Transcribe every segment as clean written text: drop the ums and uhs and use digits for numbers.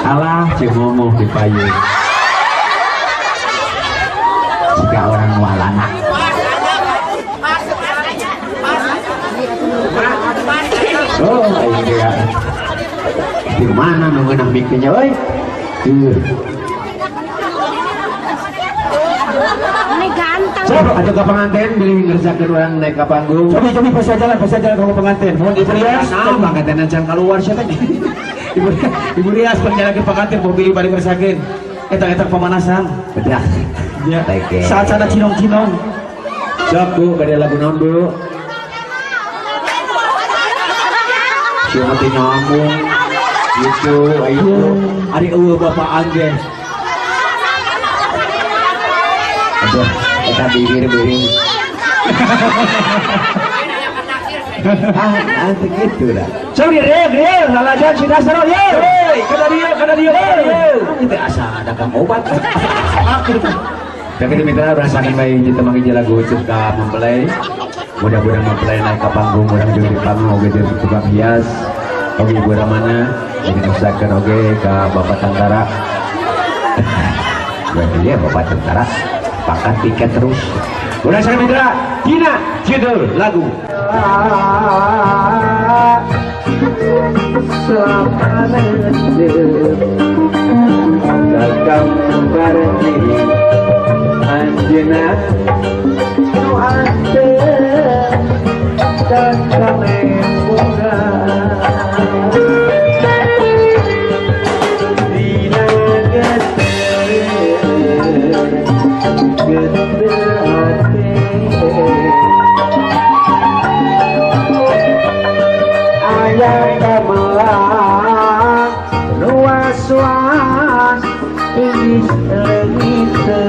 Alah cemomong di payung jika orang walana. Oh iya, di mana mengenang mikirnya, oi? Ini ganteng. Coba ada ke pengantin, beli ngerjakan orang naik ke panggung. Coba pas jalan kamu pengantin. Mohon Ibu Rias, Nah, pengantin jangan keluar siapa nih? Ibu Rias penjalan ke pengantin mau pilih balik ngerjakan. Etak-etak pemanasan. Bedah. Ya. Oke. Saat sana cinong-cinong. Jawab Bu, ada lagu non Bu. Cuma nyambung. Gitu, ayo. Hari Bapak Angge. Aduh, kita bibir-bibir. Nanti gitu lah. Sorry, Riel, lalajan si Nasaro, ye. Kada dia. Itu asal ada kamu obat. Tapi mitra rasakan baik kita manggil lagu cipta mempelai. Mudah-mudahan mempelai naik ke panggung, orang juga di panggung, oke di tukang hias. Oke ibu mana? Ini usahakan oke ke Bapak Tantara. Iya Bapak Tantara. Pangkat tiket terus. Udah saya mitra, Tina judul lagu. Gambar diri Anjena nu ante dan kami bunga dina gede hati ayah kamelang luas-luas ini legite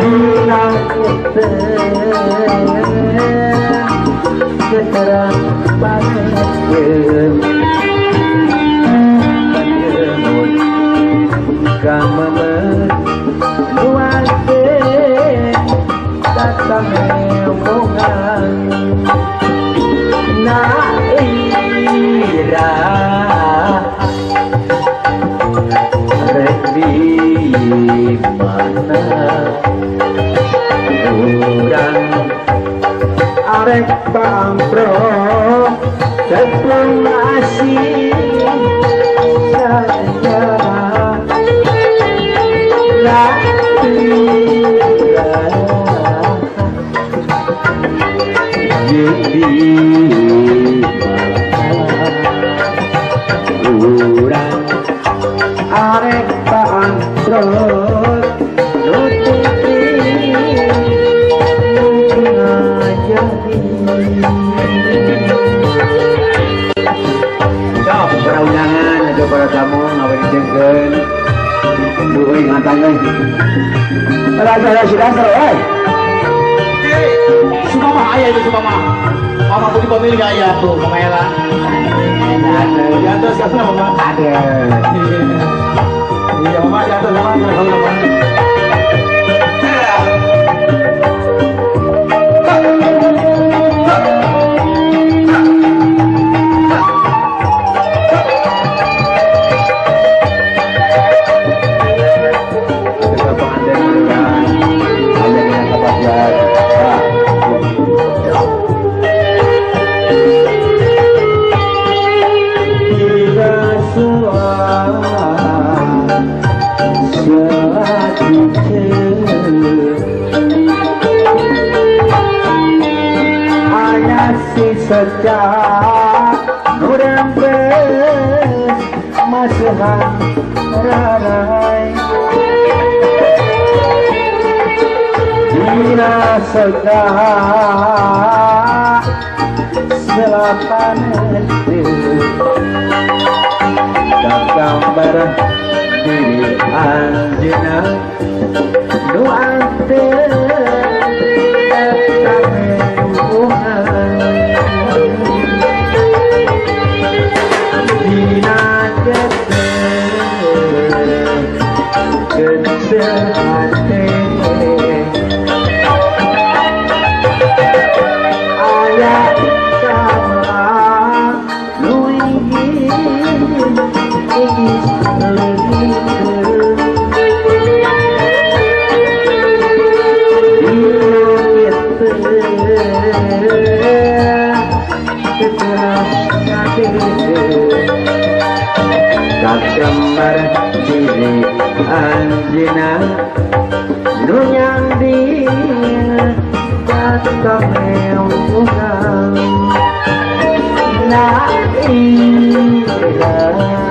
dina kita keterang banget menyebut kamu berduarte datang omongan naira di mana orang arek bangkrut diplomasi saya jadi orang arek bangkrut nutupi ngajari cok para undangan ada para tamu ngapain dijengkeun duwe ngatangkeun rasa sudah selesai Sumama ayah itu Sumama. Mama budi pemilik ayah tuh, Mama Ella. Di atas sana Mama. ada Iya Mama di atas Mama. sejak urang masuhan rarai dina segak selapan itu gambar diri anjena doa ayat kamu Kakembar diri anjina nunyang di kakameuhan na ira